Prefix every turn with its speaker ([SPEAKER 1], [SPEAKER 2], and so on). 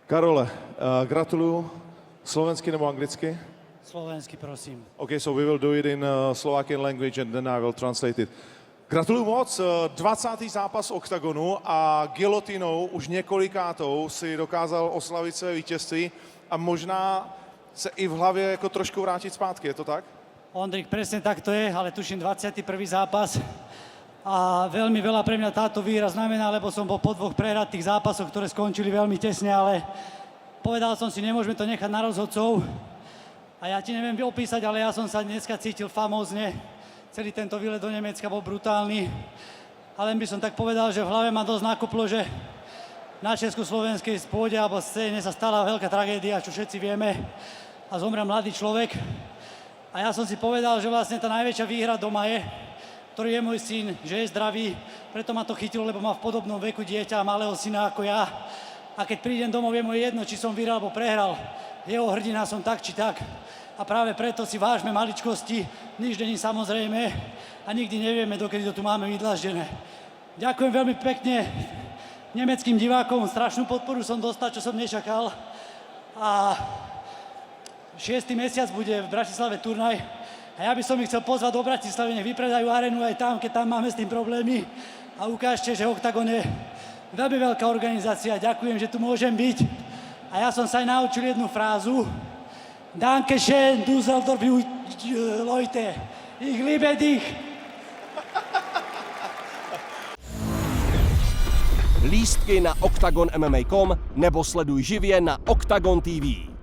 [SPEAKER 1] Karole, gratuluju. Slovensky nebo anglicky?
[SPEAKER 2] Slovensky, prosím.
[SPEAKER 1] Okay, so we will do it in Slovakian language and then I will translate it. Gratuluju moc, 20. zápas OKTAGONu a gilotinou už několikátou si dokázal oslavit své vítězství a možná se i v hlavě jako trošku vrátit zpátky, je to tak?
[SPEAKER 2] Ondrik, presne tak to je, ale tuším 21. zápas a veľmi veľa pre mňa táto výhra znamená, lebo som bol po dvoch prehratých zápasoch, ktoré skončili veľmi tesne, ale povedal som si, nemôžeme to nechať na rozhodcov a ja ti neviem opísať, ale ja som sa dneska cítil famózne. Celý tento výlet do Nemecka bol brutálny, ale by som tak povedal, že v hlave ma dosť nakoplo, že na československej pôde alebo scéne sa stala veľká tragédia, čo všetci vieme, a zomrel mladý človek. A ja som si povedal, že vlastne tá najväčšia výhra doma je, ktorý je môj syn, že je zdravý, preto ma to chytilo, lebo má v podobnom veku dieťa a malého syna ako ja. A keď prídem domov, je mu jedno, či som vyhral alebo prehral. Jeho hrdina som tak či tak. A práve preto si vážme maličkosti, nič není samozrejme a nikdy nevieme, dokedy to tu máme vydlaždené. Ďakujem veľmi pekne nemeckým divákom, strašnú podporu som dostal, čo som nečakal. A 6. mesiac bude v Bratislave turnaj a ja by som ich chcel pozvať do Bratislavy, nech vypredajú arénu aj tam, keď tam máme s tým problémy a ukážte, že OKTAGON je veľmi veľká organizácia. Ďakujem, že tu môžem byť a ja som sa aj naučil jednu frázu. Danke schön, Düsseldorf, Leute. Ich liebe dich.
[SPEAKER 3] Lístky na OKTAGON MMA.com nebo sleduj živě na OKTAGON TV.